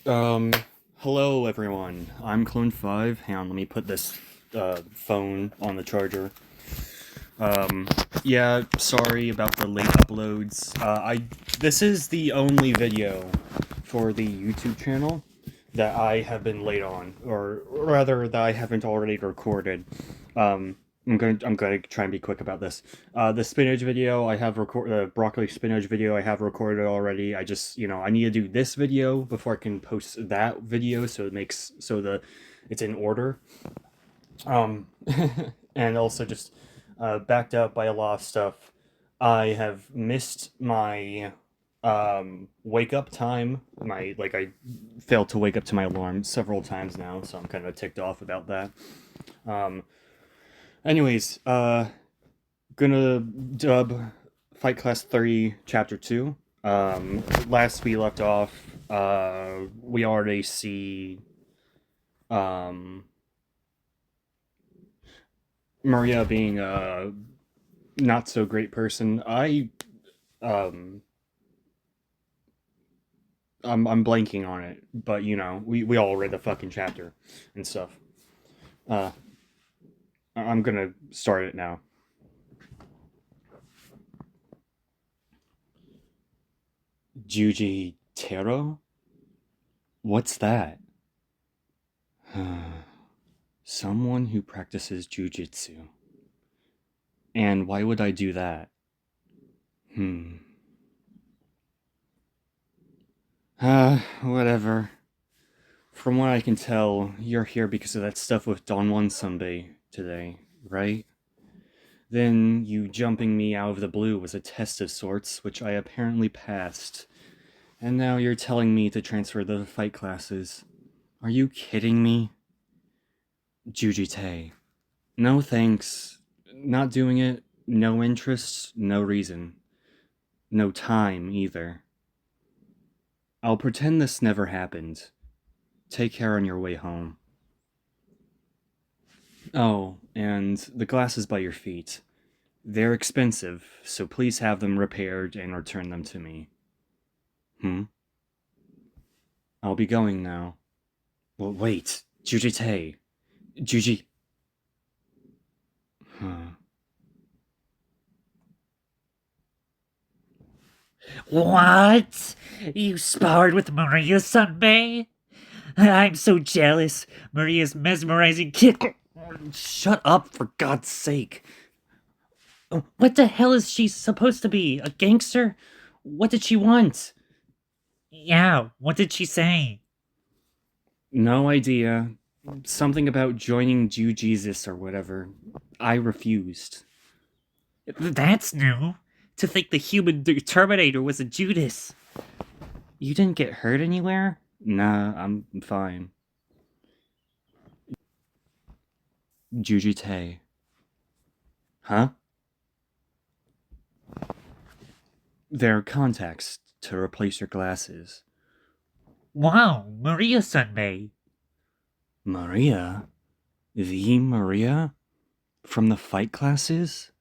Um, Hello everyone. I'm Clone5. Hang on, let me put this phone on the charger. Um, yeah, sorry about the late uploads. This is the only video for the YouTube channel that I have been late on, or rather that I haven't already recorded. Um, I'm gonna try and be quick about this. The spinach video I have the broccoli spinach video I have recorded already. I just I need to do this video before I can post that video, so it's in order. Um, and also just backed up by a lot of stuff. I have missed my wake up time. I failed to wake up to my alarm several times now, so I'm kind of ticked off about that. Um, anyways, gonna dub Fight Class 3 Chapter 2. Last we left off, we already see um Maria being a not so great person. Um I'm blanking on it, but we all read the fucking chapter and stuff. Uh I'm gonna start it now. Juji Taro? What's that? Someone who practices jujitsu. And why would I do that? Hmm. Whatever. From what I can tell, you're here because of that stuff with Donwon Sunbei today, right? Then you jumping me out of the blue was a test of sorts, which I apparently passed. And now you're telling me to transfer the fight classes. Are you kidding me? Jujite. No thanks. Not doing it. No interest. No reason. No time, either. I'll pretend this never happened. Take care on your way home. Oh, and the glasses by your feet. They're expensive, so please have them repaired and return them to me. Hmm? I'll be going now. Well, wait. Jujite. Juji. Huh. What? You sparred with Maria Sunbay? I'm so jealous. Maria's mesmerizing kick. Shut up, for God's sake. What the hell is she supposed to be? A gangster? What did she want? Yeah, what did she say? No idea. Something about joining Jew Jesus or whatever. I refused. That's new. To think the human Terminator was a Judas. You didn't get hurt anywhere? Nah, I'm fine. Jujite. Huh? They're contacts to replace your glasses. Wow, Maria Sunbay. Maria? The Maria? From the fight classes?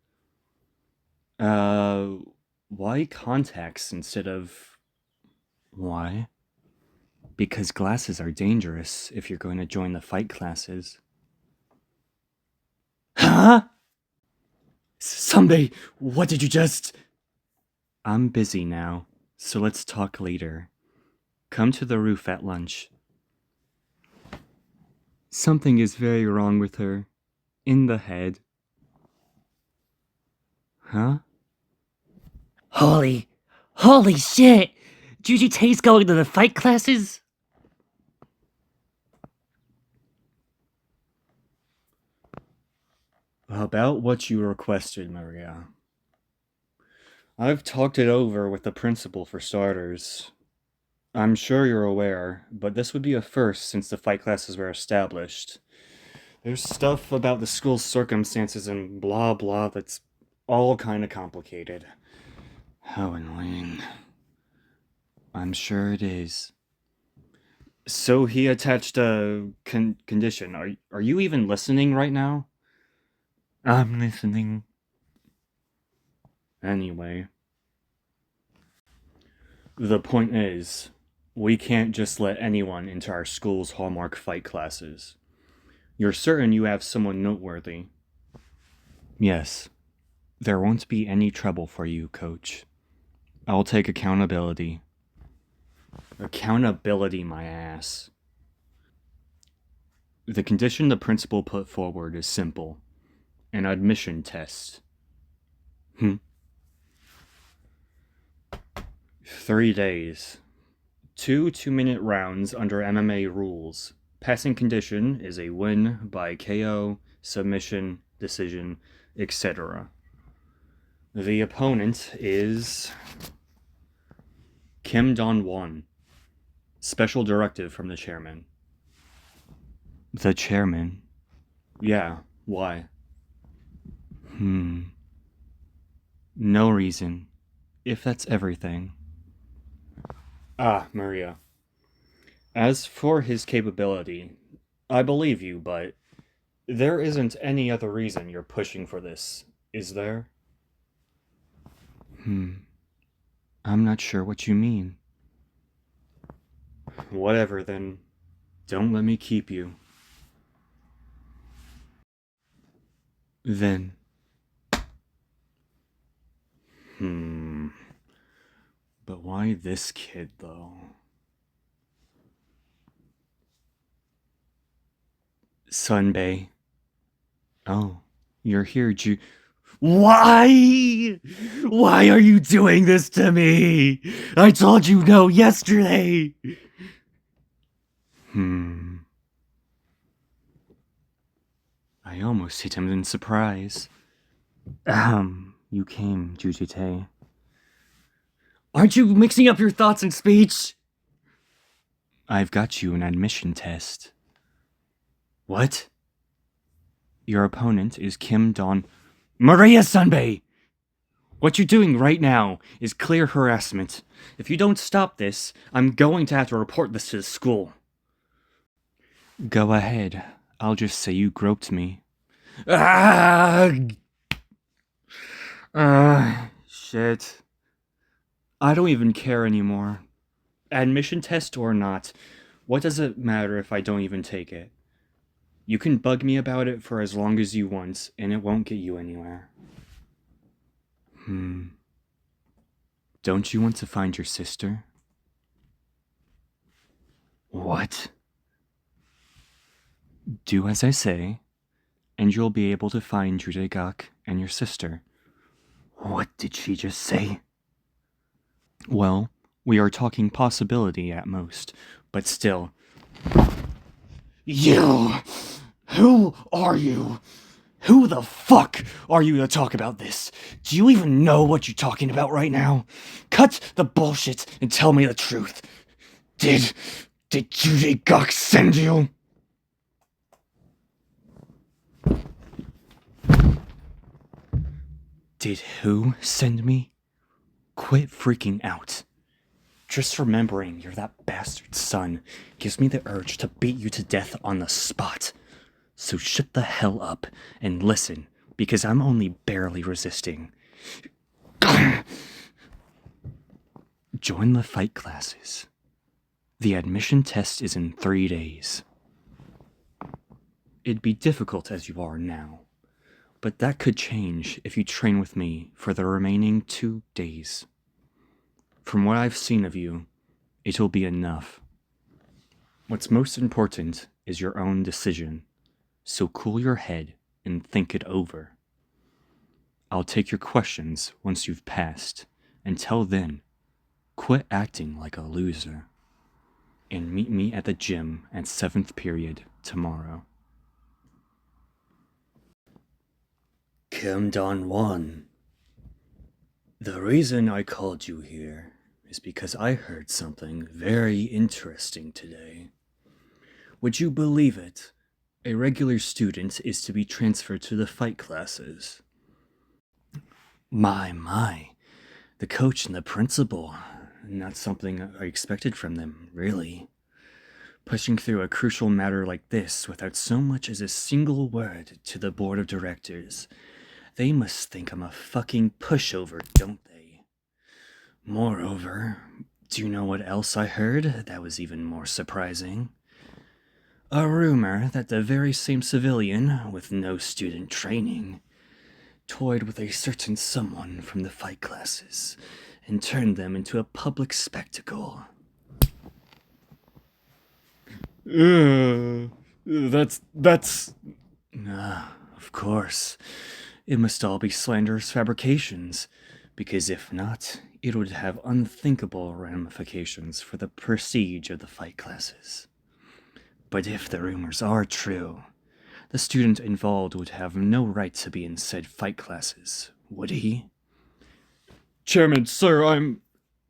Uh, why contacts instead of... Why? Because glasses are dangerous if you're going to join the fight classes. Huh? Sunbei, what did you just... I'm busy now, so let's talk later. Come to the roof at lunch. Something is very wrong with her. In the head. Huh? Holy shit! Juji Tae's going to the fight classes? About what you requested, Maria. I've talked it over with the principal for starters. I'm sure you're aware, but this would be a first since the fight classes were established. There's stuff about the school's circumstances and blah blah that's all kinda complicated. How annoying. I'm sure it is. So he attached a condition. Are you even listening right now? I'm listening. Anyway, the point is, We can't just let anyone into our school's hallmark fight classes. You're certain you have someone noteworthy? Yes. There won't be any trouble for you, Coach. I'll take accountability. Accountability, my ass. The condition the principal put forward is simple. An admission test. 3 days. 2 2-minute rounds under MMA rules. Passing condition is a win by KO, submission, decision, etc. The opponent is Kim Don-won. Special directive from the chairman. The chairman? Yeah, why? No reason. If that's everything. Ah, Maria. As for his capability, I believe you, but there isn't any other reason you're pushing for this, is there? I'm not sure what you mean. Whatever, then. Don't let me keep you. Then. But why this kid, though? Sunbay. Oh, you're here, Why? Why are you doing this to me? I told you no yesterday. I almost hit him in surprise. You came, Jujite. Aren't you mixing up your thoughts and speech? I've got you an admission test. What? Your opponent is Kim Don... Maria Sunbay! What you're doing right now is clear harassment. If you don't stop this, I'm going to have to report this to the school. Go ahead. I'll just say you groped me. Shit. I don't even care anymore. Admission test or not, what does it matter if I don't even take it? You can bug me about it for as long as you want, and it won't get you anywhere. Don't you want to find your sister? What? Do as I say, and you'll be able to find Judegak and your sister. What did she just say? Well, we are talking possibility at most, but still. You! Who are you? Who the fuck are you to talk about this? Do you even know what you're talking about right now? Cut the bullshit and tell me the truth. Did Judy Guk send you? Did who send me? Quit freaking out. Just remembering you're that bastard's son gives me the urge to beat you to death on the spot. So shut the hell up and listen, because I'm only barely resisting. Join the fight classes. The admission test is in 3 days. It'd be difficult as you are now, but that could change if you train with me for the remaining 2 days. From what I've seen of you, it'll be enough. What's most important is your own decision. So cool your head and think it over. I'll take your questions once you've passed. Until then, quit acting like a loser. And meet me at the gym at 7th period tomorrow. Kim Don-won. The reason I called you here is because I heard something very interesting today. Would you believe it? A regular student is to be transferred to the fight classes. My. The coach and the principal. Not something I expected from them, really. Pushing through a crucial matter like this without so much as a single word to the board of directors. They must think I'm a fucking pushover, don't they? Moreover, Do you know what else I heard that was even more surprising? A rumor that the very same civilian, with no student training, toyed with a certain someone from the fight classes and turned them into a public spectacle. That's. Of course. It must all be slanderous fabrications, because if not, it would have unthinkable ramifications for the prestige of the fight classes. But if the rumors are true, the student involved would have no right to be in said fight classes, would he? Chairman, sir,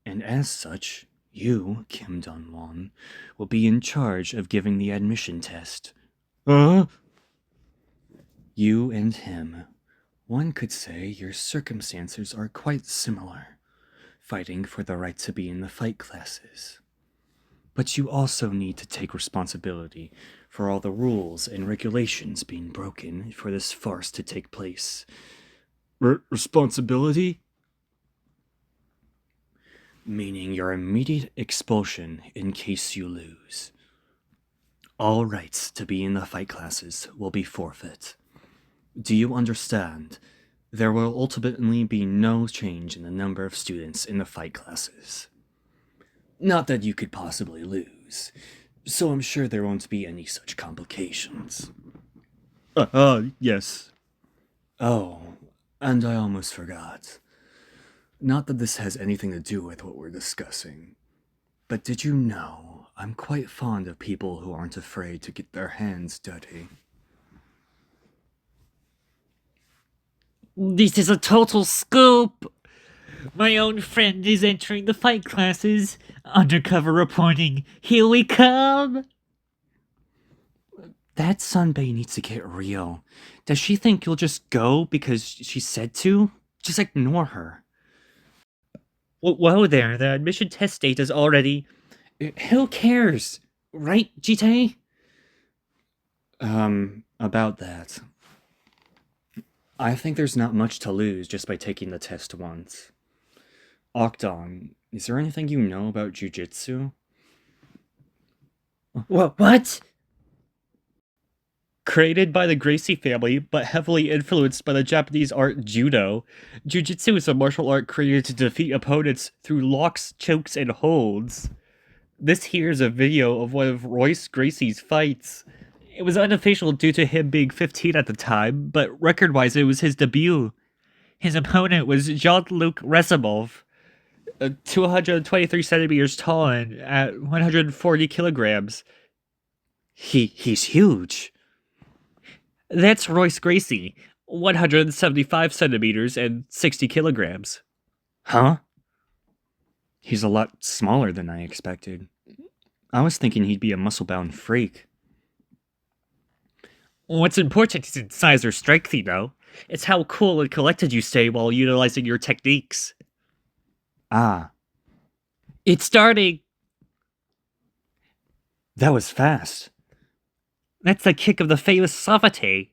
And as such, you, Kim Don-won, will be in charge of giving the admission test. You and him. One could say your circumstances are quite similar, fighting for the right to be in the fight classes. But you also need to take responsibility for all the rules and regulations being broken for this farce to take place. Responsibility? Meaning your immediate expulsion in case you lose. All rights to be in the fight classes will be forfeit. Do you understand? There will ultimately be no change in the number of students in the fight classes. Not that you could possibly lose, so I'm sure there won't be any such complications. Yes. Oh, and I almost forgot. Not that this has anything to do with what we're discussing, but did you know I'm quite fond of people who aren't afraid to get their hands dirty? This is a total scoop! My own friend is entering the fight classes. Undercover reporting. Here we come! That Sunbae needs to get real. Does she think you'll just go because she said to? Just ignore her. Whoa there, the admission test date is already... Who cares? Right, Jitae? About that. I think there's not much to lose just by taking the test once. Octon, is there anything you know about jujitsu? What? Created by the Gracie family, but heavily influenced by the Japanese art judo, jujitsu is a martial art created to defeat opponents through locks, chokes, and holds. This here is a video of one of Royce Gracie's fights. It was unofficial due to him being 15 at the time, but record-wise it was his debut. His opponent was Jean-Luc Resimov, 223 centimeters tall and at 140 kilograms. He's huge. That's Royce Gracie, 175 centimeters and 60 kilograms. Huh? He's a lot smaller than I expected. I was thinking he'd be a muscle-bound freak. What's important isn't size or strength, you know. It's how cool and collected you stay while utilizing your techniques. Ah. It's starting! That was fast. That's the kick of the famous Savate.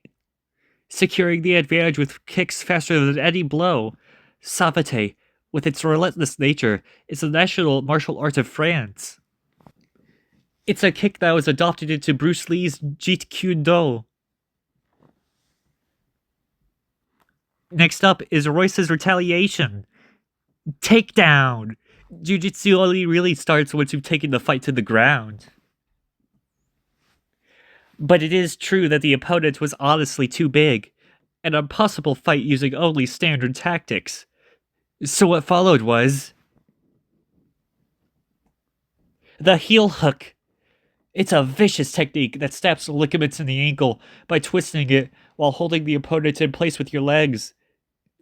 Securing the advantage with kicks faster than any blow. Savate, with its relentless nature, is the national martial art of France. It's a kick that was adopted into Bruce Lee's Jeet Kune Do. Next up is Royce's retaliation. Takedown! Jiu-Jitsu only really starts once you've taken the fight to the ground. But it is true that the opponent was honestly too big, an impossible fight using only standard tactics. So what followed was... the heel hook. It's a vicious technique that snaps the ligaments in the ankle by twisting it while holding the opponent in place with your legs.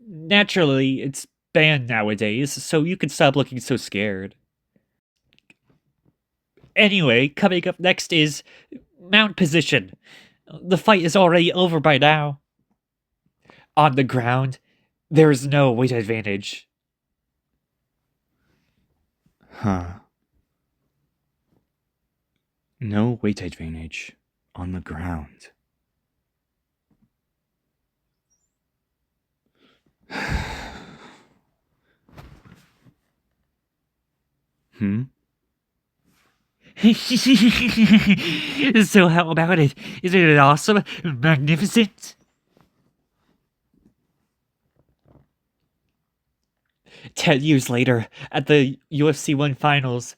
Naturally, it's banned nowadays, so you can stop looking so scared. Anyway, coming up next is mount position. The fight is already over by now. On the ground, there is no weight advantage. Huh. No weight advantage on the ground. Hmm? So how about it? Isn't it awesome? Magnificent? 10 years later, at the UFC 1 finals,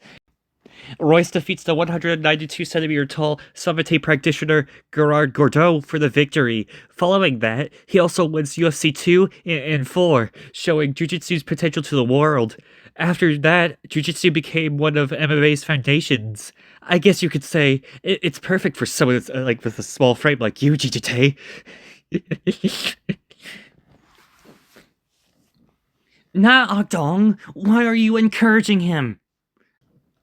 Royce defeats the 192-centimeter tall Savate practitioner Gerard Gordeau for the victory. Following that, he also wins UFC 2 and 4, showing Jiu-Jitsu's potential to the world. After that, Jiu-Jitsu became one of MMA's foundations. I guess you could say it's perfect for someone that's, like with a small frame like you, Jiu-Jitsu. Nah, Dong. Why are you encouraging him?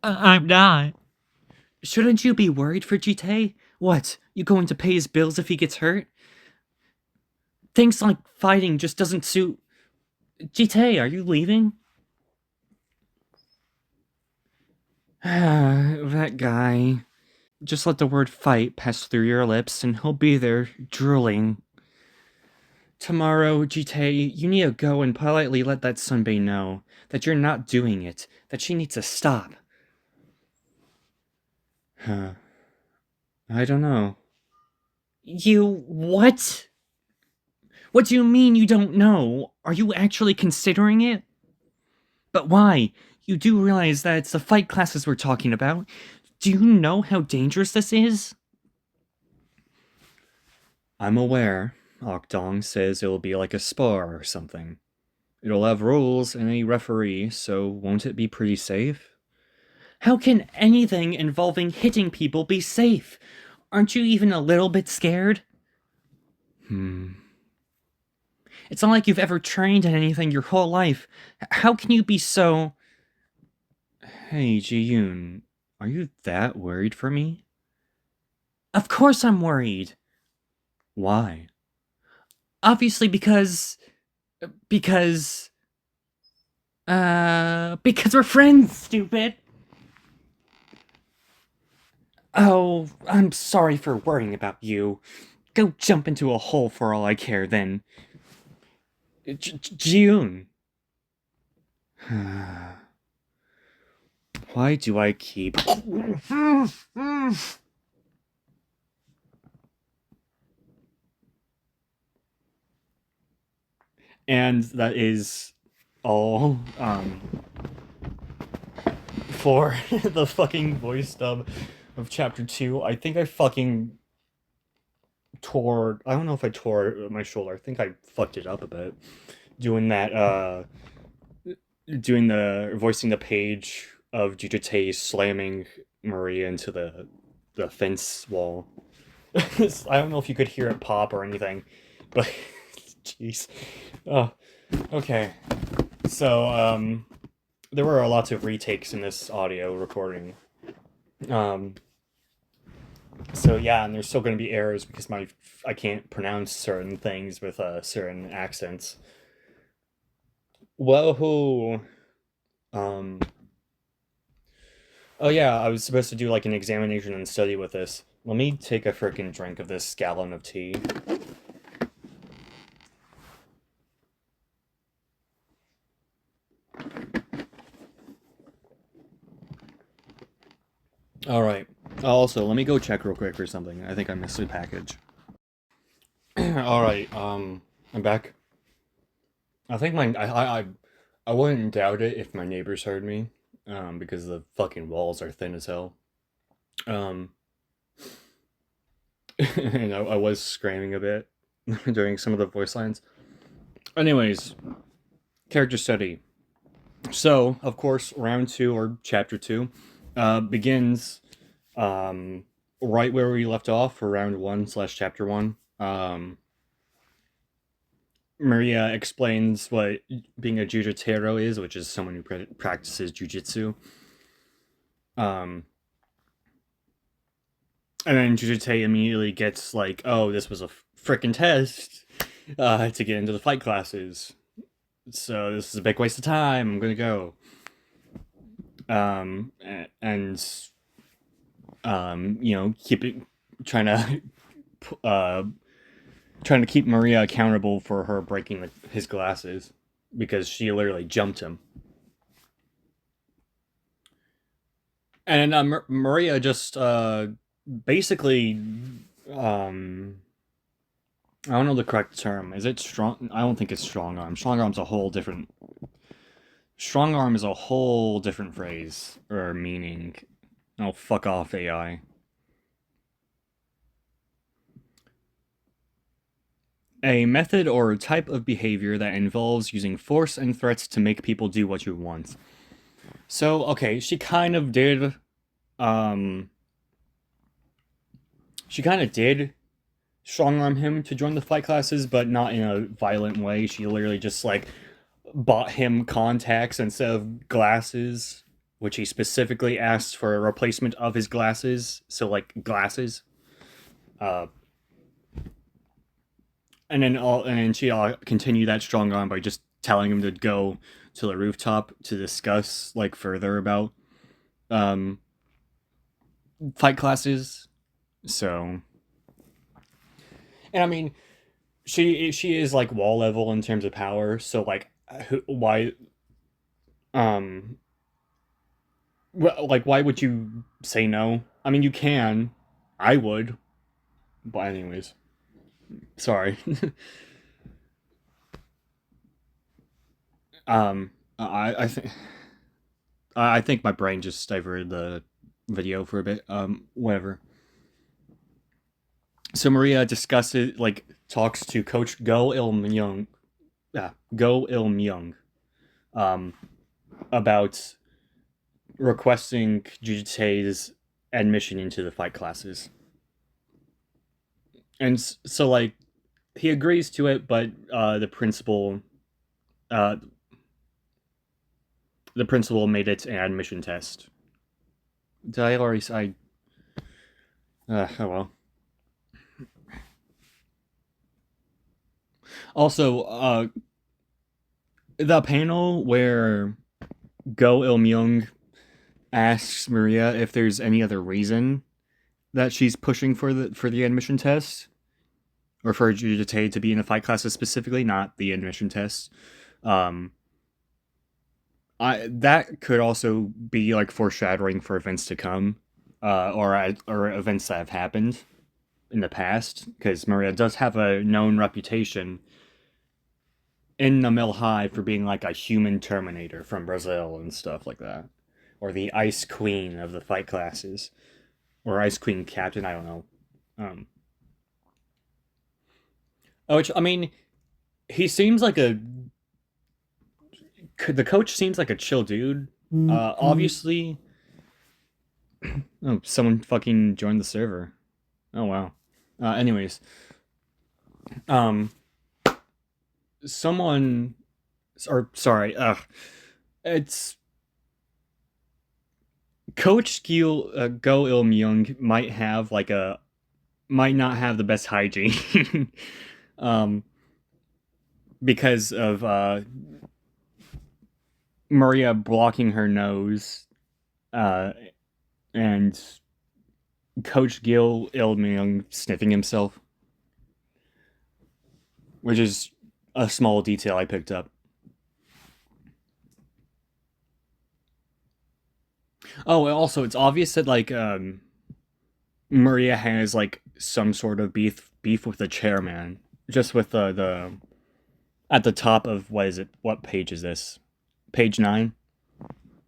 I'm not. Shouldn't you be worried for Jite? What, you going to pay his bills if he gets hurt? Things like fighting just doesn't suit. Jite, are you leaving? That guy. Just let the word fight pass through your lips and he'll be there, drooling. Tomorrow, Jite, you need to go and politely let that sunbae know that you're not doing it, that she needs to stop. I don't know. You what? What do you mean you don't know? Are you actually considering it? But why? You do realize that it's the fight classes we're talking about. Do you know how dangerous this is? I'm aware. Okdong says it'll be like a spar or something. It'll have rules and a referee, so won't it be pretty safe? How can anything involving hitting people be safe? Aren't you even a little bit scared? It's not like you've ever trained in anything your whole life. How can you be so... Hey, Ji-yoon, are you that worried for me? Of course I'm worried. Why? Obviously because... Because... Because we're friends, stupid! Oh, I'm sorry for worrying about you. Go jump into a hole for all I care, then. Ji-yoon. Why do I keep... And that is all, for the fucking voice dub of Chapter 2. I think I fucking tore... I don't know if I tore my shoulder. I think I fucked it up a bit. Doing that, voicing the page of Jujutei slamming Maria into the fence wall. I don't know if you could hear it pop or anything, but jeez. Oh, okay. So, there were lots of retakes in this audio recording. So yeah, and there's still going to be errors because I can't pronounce certain things with certain accents. Whoa. Um, oh yeah, I was supposed to do like an examination and study with this. Let me take a frickin' drink of this gallon of tea. Alright. Also, let me go check real quick for something. I think I missed a package. Alright, I'm back. I think I wouldn't doubt it if my neighbors heard me, because the fucking walls are thin as hell. And I was screaming a bit during some of the voice lines. Anyways, character study. So, of course, round 2, or chapter 2, begins right where we left off for round 1/chapter 1. Maria explains what being a jujutero is, which is someone who practices jujitsu. And then Jujutei immediately gets like, oh, this was a frickin' test to get into the fight classes. So this is a big waste of time. I'm gonna go. Keep it, trying to keep Maria accountable for her breaking his glasses because she literally jumped him. And Maria just basically I don't know the correct term. Is it strong? I don't think it's strong arm. Strong arm's a whole different. Strong arm is a whole different phrase or meaning. Oh, fuck off, AI. A method or type of behavior that involves using force and threats to make people do what you want. So, okay, um, she kind of did strong arm him to join the fight classes, but not in a violent way. She literally just like bought him contacts instead of glasses, which he specifically asked for a replacement of his glasses. So like glasses. Uh, and then she continued that strong arm by just telling him to go to the rooftop to discuss like further about um fight classes. So, and I mean, she is like wall level in terms of power. So like, why um like why would you say no? I mean, you can. I would. But anyways, sorry. I think my brain just diverted the video for a bit. Whatever. So Maria discusses like talks to Coach Go Il Myung, Go Il Myung, um, about requesting Jujutei's admission into the fight classes, and so like he agrees to it, but uh, the principal made it an admission test. Did I already say? Oh well. Also, the panel where Go Il Myung asks Maria if there's any other reason that she's pushing for the admission test, or for Jujutei to be in the fight classes specifically, not the admission test. Um, I that could also be like foreshadowing for events to come, or events that have happened in the past, because Maria does have a known reputation in the Mill High for being like a human Terminator from Brazil and stuff like that, or the Ice Queen of the fight classes, or Ice Queen Captain. I don't know. Um, which I mean, he seems like a the coach seems like a chill dude. Obviously, oh, someone fucking joined the server. Oh wow. Anyways, um, someone, or sorry, it's Coach Go Il Myung might not have the best hygiene, um, because of Maria blocking her nose, uh, and Coach Gil Il Myung sniffing himself, which is a small detail I picked up. Oh, and also it's obvious that like Maria has like some sort of beef with the chairman, just with the at the top of what is it? What page is this? Page 9.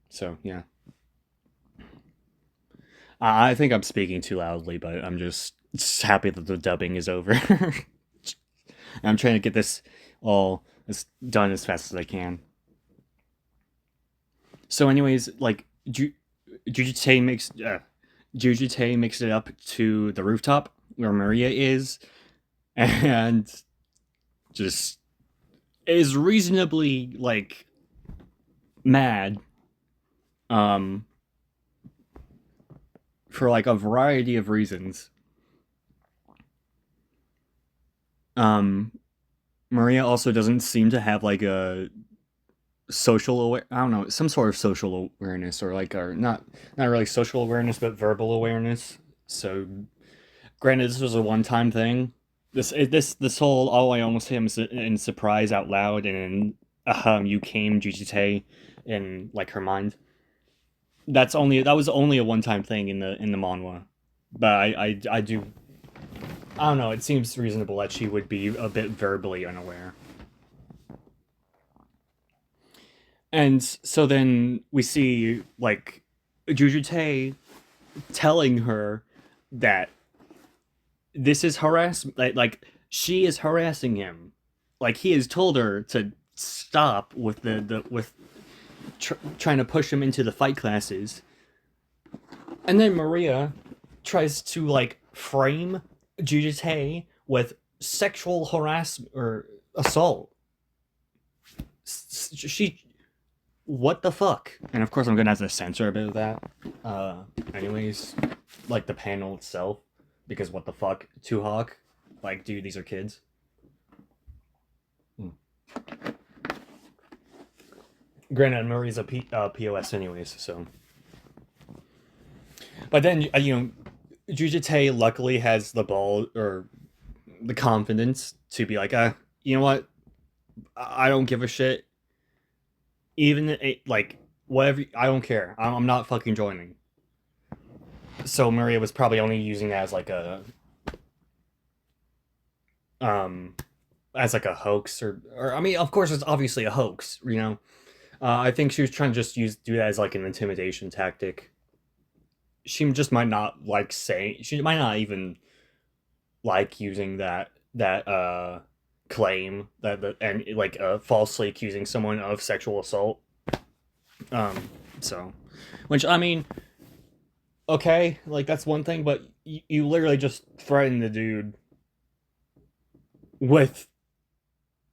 So yeah, I think I'm speaking too loudly, but I'm just happy that the dubbing is over. I'm trying to get this all done as fast as I can. So, anyways, like Jujutei makes Jujutei makes it up to the rooftop where Maria is, and just is reasonably like mad, um, for like a variety of reasons. Um, Maria also doesn't seem to have like a social aware, I don't know, some sort of social awareness, or like, or not really social awareness but verbal awareness. So granted, this was a one-time thing. This whole "oh, I almost hit him" in surprise out loud, and you came Jujutei in like her mind. that was only a one-time thing in the manhwa, but I do, I don't know. It seems reasonable that she would be a bit verbally unaware. And so then we see like Jujute telling her that this is harassment. Like she is harassing him. Like he has told her to stop with the with trying to push him into the fight classes. And then Maria tries to like frame Jujute with sexual harassment or assault. She, what the fuck? And of course, I'm gonna have to censor a bit of that. Anyways, like the panel itself, because what the fuck, Tuhawk? Like, dude, these are kids. Hmm. Granted, Murray's a POS anyways, so. But then Jujite luckily has the ball or the confidence to be like, you know what? I don't give a shit. Even like whatever, I don't care. I'm not fucking joining. So Maria was probably only using that um as like a hoax or I mean, of course, it's obviously a hoax. I think she was trying to just do that as like an intimidation tactic. She just might not like say, she might not even like using that claim and like falsely accusing someone of sexual assault. So, which I mean, okay, like that's one thing, but you literally just threaten the dude with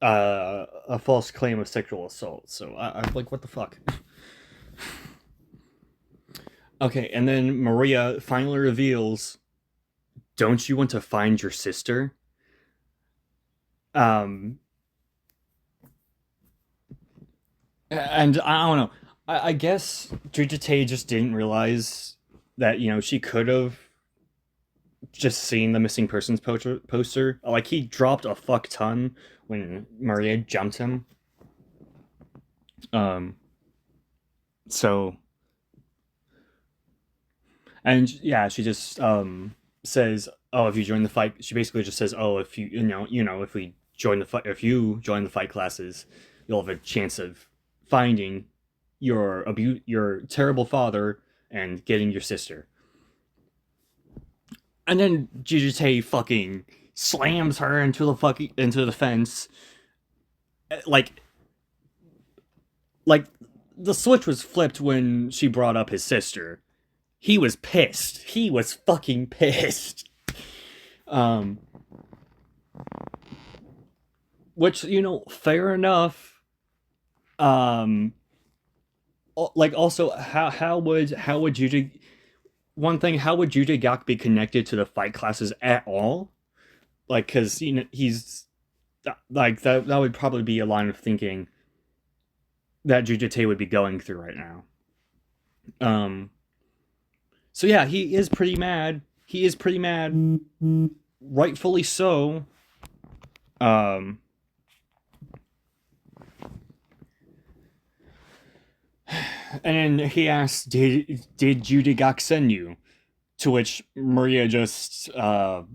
a false claim of sexual assault. So I'm like, what the fuck? Okay, and then Maria finally reveals, "Don't you want to find your sister?" Um, and I don't know. I guess Jujite just didn't realize that she could have just seen the missing persons poster. Like he dropped a fuck ton when Maria jumped him. Um, so and yeah, she just says, "Oh, if you join the fight," she basically just says, "Oh, if if we join the fight, if you join the fight classes, you'll have a chance of finding your terrible father and getting your sister." And then Jujute fucking slams her into the fence, like like the switch was flipped when she brought up his sister. He was pissed. He was fucking pissed. Um, which fair enough. Um, like also, how would Jude one thing? How would Jude Gak be connected to the fight classes at all? Like, because he's like that would probably be a line of thinking that Jujute would be going through right now. Um, so yeah, he is pretty mad. He is pretty mad, rightfully so. Um, and then he asks, "Did Judagak send you?" To which Maria just, how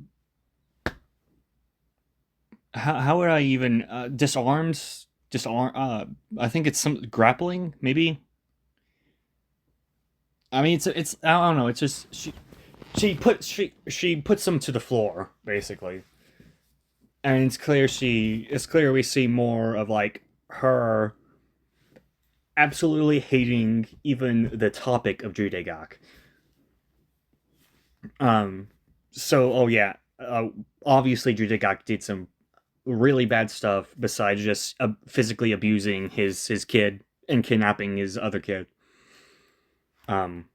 would I even disarms disarm? I think it's some grappling, maybe. I mean, it's I don't know. It's just she puts him to the floor basically, and it's clear we see more of like her absolutely hating even the topic of Judagak. Um, so oh yeah, obviously Judagak did some really bad stuff besides just physically abusing his kid and kidnapping his other kid. Um,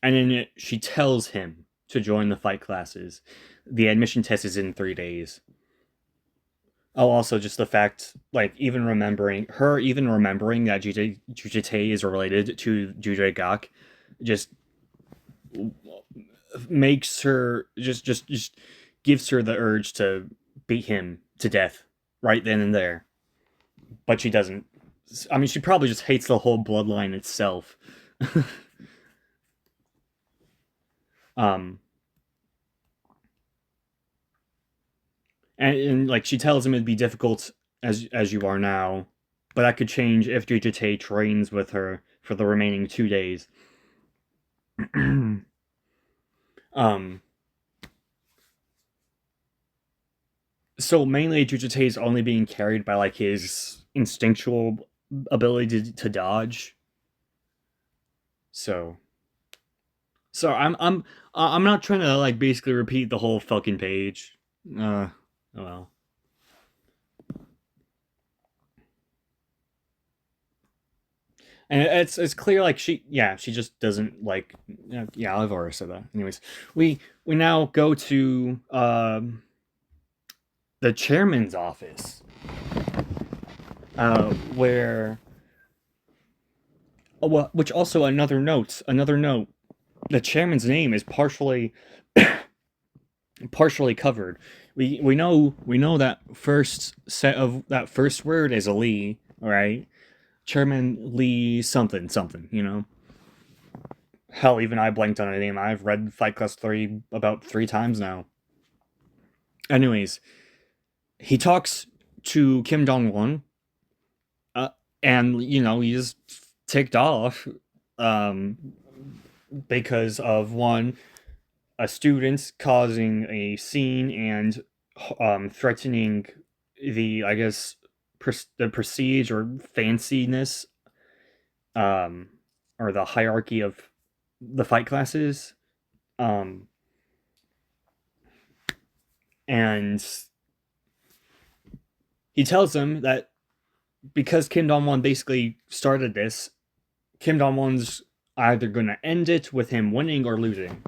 and then she tells him to join the fight classes. The admission test is in 3 days. Oh, also just the fact, like even remembering that Jujite is related to Jujay Gak, just makes her just gives her the urge to beat him to death right then and there. But she doesn't. I mean, she probably just hates the whole bloodline itself. um, and like she tells him it'd be difficult as you are now, but that could change if Jujute trains with her for the remaining 2 days. um, so mainly Jujute is only being carried by like his instinctual ability to dodge. So I'm not trying to like basically repeat the whole fucking page. Oh well. And it's clear like she just doesn't like yeah, I've already said that. Anyways, we now go to the chairman's office, where oh, well, which also another note. The chairman's name is partially covered. We know that first word is a Lee, right? Chairman Lee something something, you know. Hell, even I blanked on a name. I've read Fight Class 3 about 3 times now. Anyways, he talks to Kim Dong Won, and he's ticked off, um, because of one, a student causing a scene and threatening the, I guess, the prestige or fanciness, um, or the hierarchy of the fight classes, um, and he tells them that because Kim Dong Won basically started this, Kim Dong Won's either gonna end it with him winning or losing.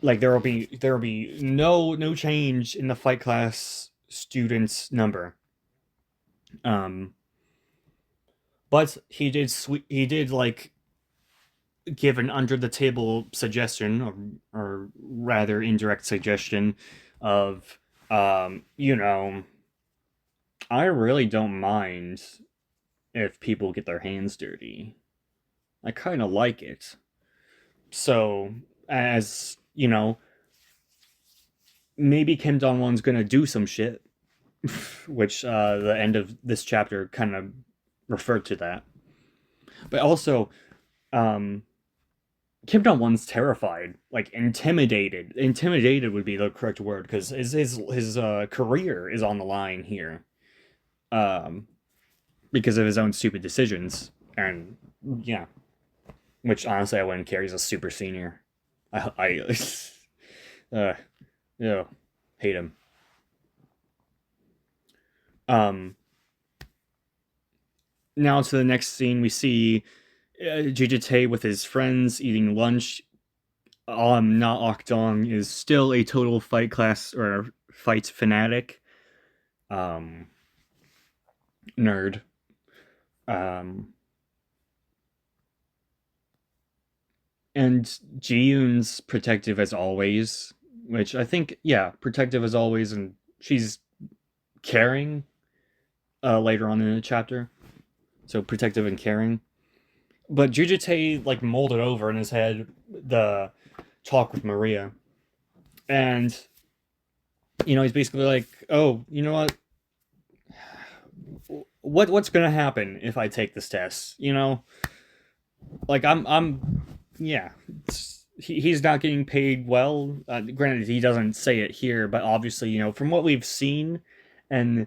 Like there will be no change in the fight class students number. Um, but he did like give an under the table suggestion, or rather indirect suggestion of, I really don't mind if people get their hands dirty. I kind of like it. So, as you know, maybe Kim Dong Won's gonna do some shit, which the end of this chapter kind of referred to that. But also, um, Kim Dong Won's terrified, like intimidated. Intimidated would be the correct word because his career is on the line here, um, because of his own stupid decisions, and yeah, which honestly I wouldn't care. He's a super senior. I uh, yeah, hate him. Um, Now to the next scene, we see Jijite with his friends eating lunch. Na Okdong is still a total fight class or fight fanatic, um, nerd. Um, and Ji-yoon's protective as always, which I think, yeah, protective as always, and she's caring later on in the chapter. So protective and caring. But Jujite like molded over in his head the talk with Maria. And he's basically like, "Oh, you know what's going to happen if I take this test?" Like yeah, he's not getting paid well. Granted, he doesn't say it here, but obviously, from what we've seen and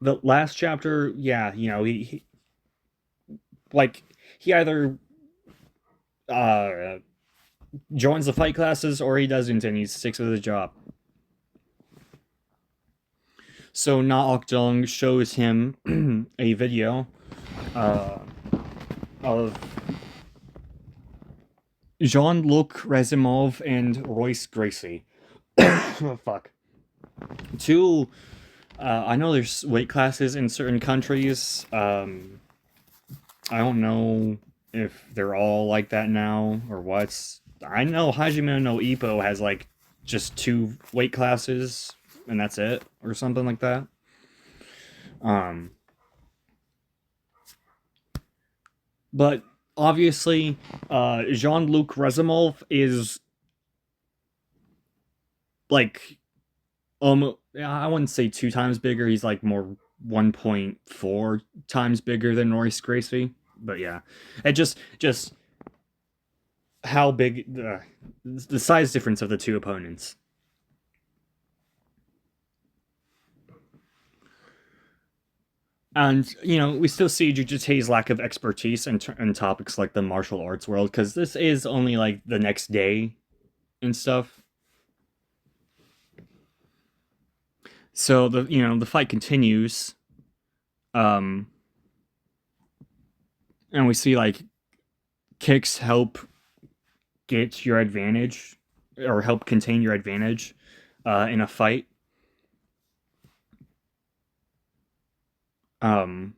the last chapter, yeah, he like he either uh joins the fight classes or he doesn't, and he sticks with his job. So Na Ok shows him a video uh, of Jean-Luc Razumov and Royce Gracie. Oh, fuck. Two, I know there's weight classes in certain countries. I don't know if they're all like that now or what. I know Hajime no Ippo has like just 2 weight classes and that's it, or something like that. Um, But obviously, Jean-Luc Razumov is like I wouldn't say 2 times bigger. He's like more 1.4 times bigger than Royce Gracie. But yeah, it just how big the size difference of the two opponents. And we still see Jujutei's lack of expertise in topics like the martial arts world, because this is only like the next day and stuff. So the fight continues, um, and we see like kicks help get your advantage or help contain your advantage in a fight. Um,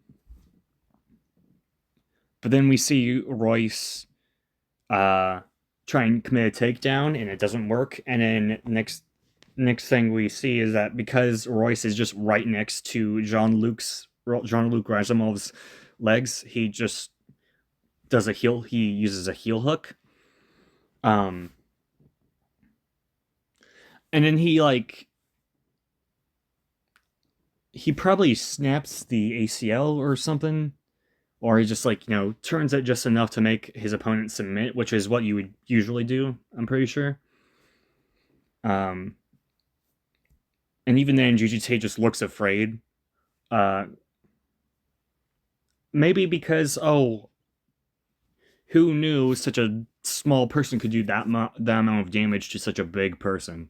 but then we see Royce try and commit a takedown, and it doesn't work. And then next thing we see is that because Royce is just right next to Jean-Luc Razumov's legs, he just does a heel. He uses a heel hook. Um, and then he probably snaps the ACL or something, or he just turns it just enough to make his opponent submit, which is what you would usually do. I'm pretty sure. Um, and even then, Jujutei just looks afraid. Uh, maybe because who knew such a small person could do that amount of damage to such a big person,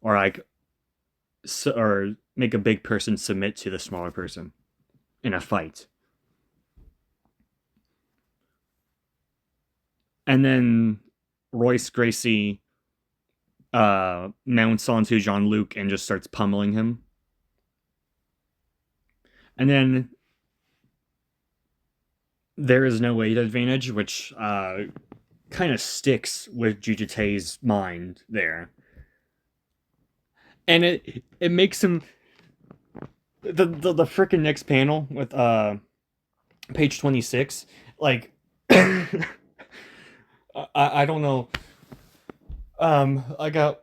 or or make a big person submit to the smaller person in a fight. And then Royce Gracie mounts onto Jean-Luc and just starts pummeling him. And then there is no weight advantage, which kind of sticks with Jujutei's mind there. And it makes him the freaking next panel with page 26, like I don't know. I got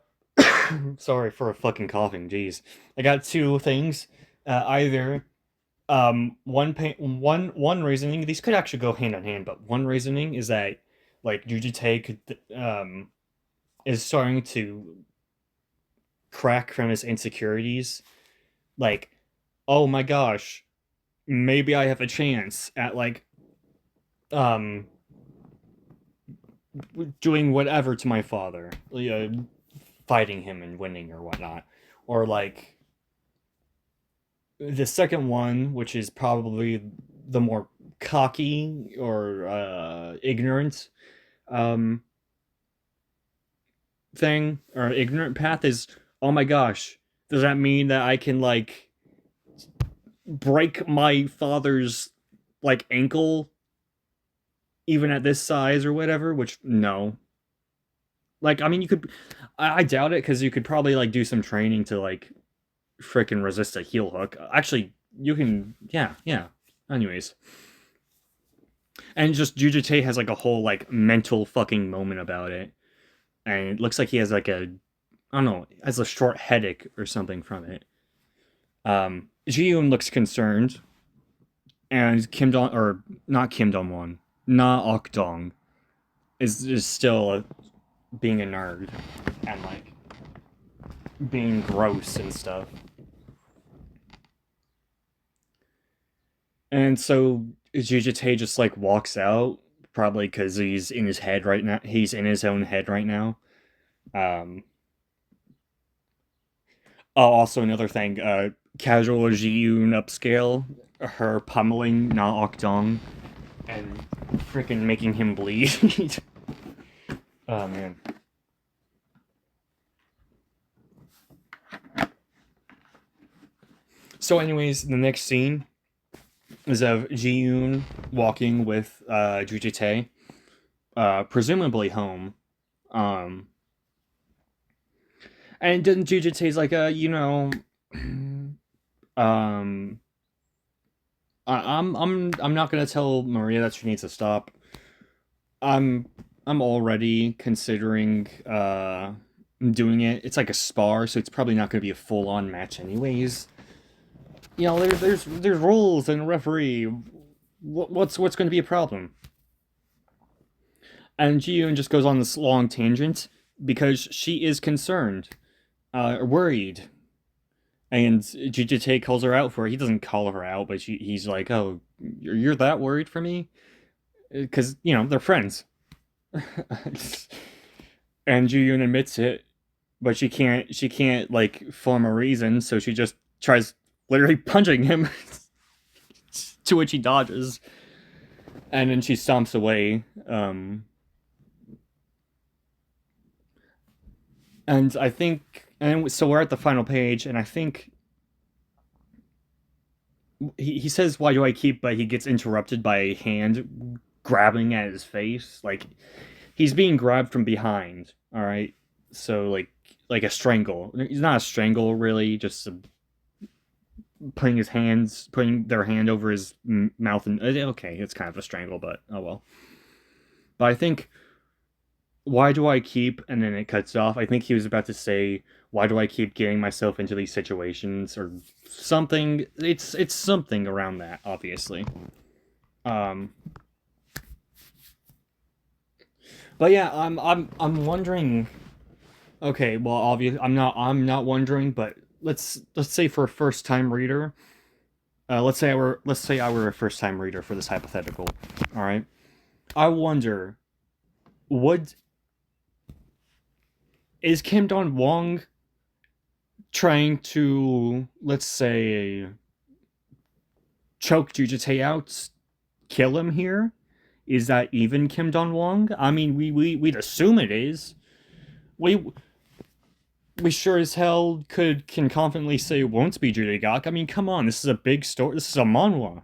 sorry for a fucking coughing. Jeez, I got two things. Either one reasoning. These could actually go hand in hand, but one reasoning is that like Jujutei could is starting to crack from his insecurities. Like, oh my gosh, maybe I have a chance at um doing whatever to my father, fighting him and winning or whatnot, or like the second one, which is probably the more cocky or ignorant um, thing or ignorant path is, oh my gosh, does that mean that I can break my father's ankle even at this size or whatever? Which no, I mean you could, I doubt it because you could probably do some training to freaking resist a heel hook. Actually, you can, yeah. Anyways, and just Jujutei has a whole mental fucking moment about it, and it looks like he has I don't know, has a short headache or something from it. Ji-yoon looks concerned, and Kim Dong, or not Kim Dong Won, Na Ok Dong is still being a nerd and being gross and stuff. And so Jujutei just walks out, probably because he's in his head right now. He's in his own head right now. Um, oh, also another thing, casual Ji-yoon upscale, her pummeling Na Ok-dong and freaking making him bleed. Oh man. So, anyways, the next scene is of Ji-yoon walking with Jujutei, presumably home. Um, and then Jujutei's um, I'm not gonna tell Maria that she needs to stop. I'm I'm already considering doing it. It's like a spar, so it's probably not gonna be a full on match anyways. You know, there's rules and a referee. What's going to be a problem? And Ji-yoon just goes on this long tangent because she is concerned, worried, and Jujite calls her out for it. He doesn't call her out, but he's like, "Oh, you're that worried for me?" Because they're friends. And Ji-yoon admits it, but she can't like form a reason, so she just tries literally punching him, to which he dodges, and then she stomps away. And I think, and so we're at the final page, and I think he says, "Why do I keep?" But he gets interrupted by a hand grabbing at his face, like he's being grabbed from behind. All right, so like a strangle. He's not a strangle really, just putting their hand over his mouth, and okay, it's kind of a strangle, but oh well. But I think, why do I keep, and then it cuts off. I think he was about to say, why do I keep getting myself into these situations or something. It's something around that, obviously. Um, but yeah, I'm wondering. Okay, well, obviously, I'm not wondering, but let's say for a first time reader, let's say I were a first time reader for this hypothetical. All right, I wonder, would is Kim Don Wong trying to, let's say, choke Jujutei out, kill him here? Is that even Kim Don Wong? I mean, we'd assume it is. We we sure as hell can confidently say it won't be Judegak. I mean, come on, this is a big story. This is a manhwa.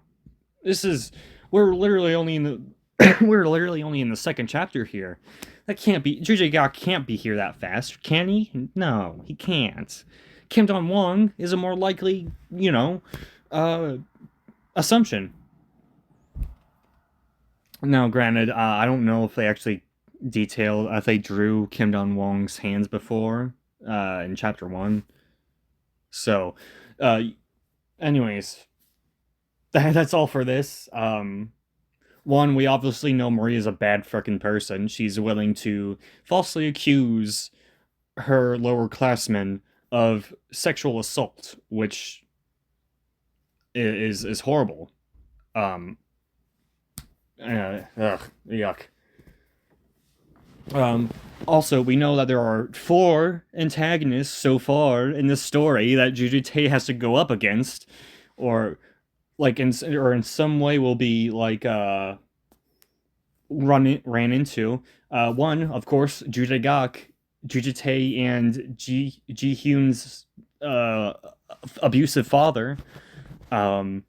This is we're literally only in the we're literally only in the second chapter here. That can't be Jujegak can't be here that fast, can he? No, he can't. Kim Don Wong is a more likely, uh, assumption. Now, granted, I don't know if they actually if they drew Kim Don Wong's hands before in chapter one. So, uh, anyways, that's all for this. One, we obviously know Maria's a bad freaking person. She's willing to falsely accuse her lower classmen of sexual assault, which is horrible. Um, yuck. Um, Also, we know that there are four antagonists so far in this story that Jujutei has to go up against, or in some way will be like ran into. One, of course, Jujutei and Ji Hyun's uh, abusive father. Um,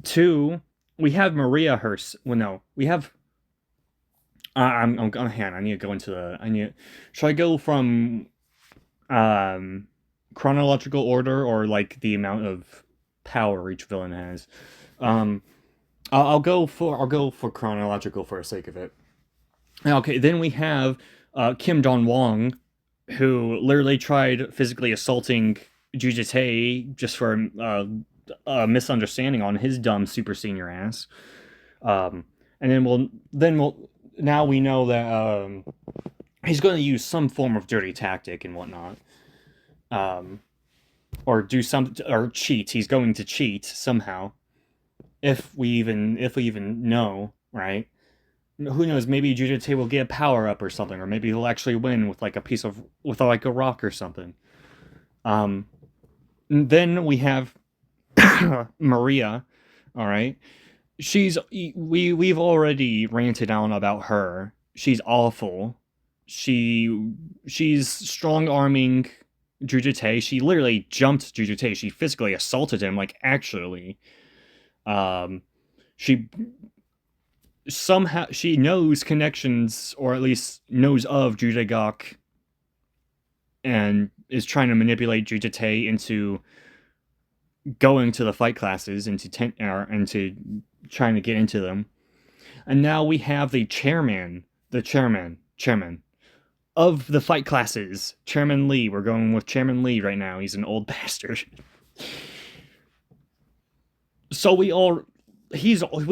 Two, we have Maria Hurst. Well, no, we have. I'm gonna hand. I need to go into the. I need. Should I go from um chronological order, or like the amount of power each villain has? Um, I'll go for chronological for the sake of it. Okay, then we have Kim Don Wong, who literally tried physically assaulting Juja Tae just for a misunderstanding on his dumb super senior ass. And then we'll now we know that he's going to use some form of dirty tactic and whatnot, um, or do some or cheat. He's going to cheat somehow, if we even know, right? Who knows? Maybe Jujutsu will get a power up or something, or maybe he'll actually win with like a rock or something. Um, then we have Maria. All right, we've already ranted on about her. She's awful. She's strong arming Jujutei. She literally jumped Jujutei. She physically assaulted him, like actually. Um, she somehow she knows connections, or at least knows of Judagok, and is trying to manipulate Jujutei into going to the fight classes and to trying to get into them. And now we have the chairman of the fight classes, Chairman Lee. We're going with Chairman Lee right now. He's an old bastard. So we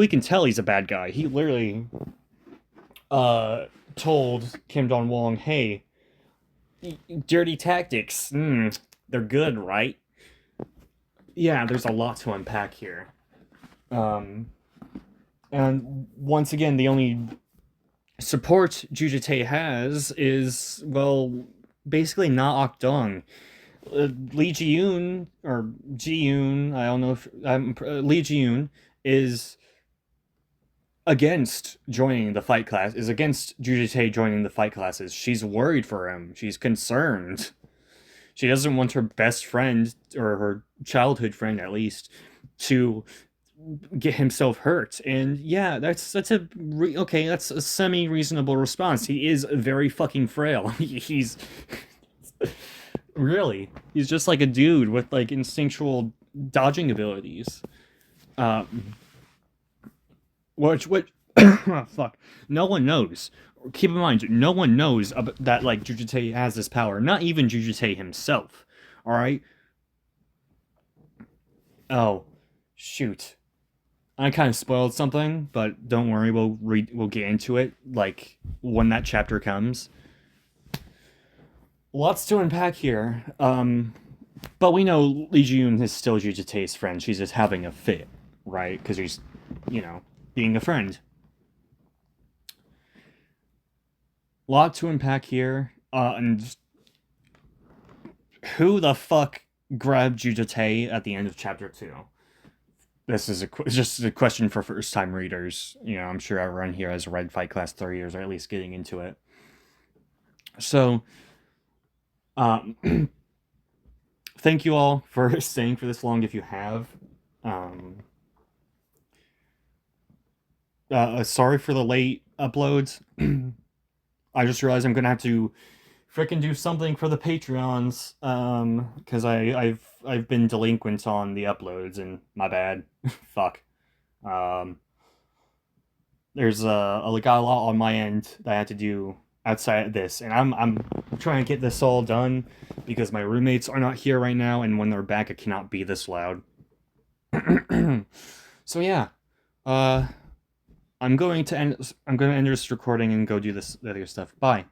can tell he's a bad guy. He literally told Kim Jong Wong, "Hey, dirty tactics, they're good, right?" Yeah, there's a lot to unpack here. And once again, the only support Jujite has is, well, basically Na Okdong. Lee Ji-yoon, or Ji-yoon, I don't know if Lee Ji-yoon is against joining the fight class, is against Jujite joining the fight classes. She's worried for him. She's concerned. She doesn't want her best friend, or her childhood friend at least, to get himself hurt. And yeah, that's a semi reasonable response. He is very fucking frail. He's really, he's just like a dude with like instinctual dodging abilities. Which oh, fuck, no one knows. Keep in mind, no one knows that like Jujutei has this power. Not even Jujutei himself. All right. Oh, shoot. I kind of spoiled something, but don't worry, we'll get into it like when that chapter comes. Lots to unpack here. But we know Lee Ji-yoon is still Jujutei's friend. She's just having a fit, right? Because she's, being a friend. Lot to unpack here. And who the fuck grabbed Jujutei at the end of chapter 2? This is just a question for first-time readers. I'm sure everyone here has read Fight Class 3 or at least getting into it. So, thank you all for staying for this long if you have. Sorry for the late uploads. I just realized I'm gonna have to frickin' do something for the Patreons, because I've been delinquent on the uploads, and my bad. Fuck. There's got a lot on my end that I had to do outside of this, and I'm trying to get this all done because my roommates are not here right now, and when they're back, it cannot be this loud. So yeah, I'm going to end this recording and go do this other stuff. Bye.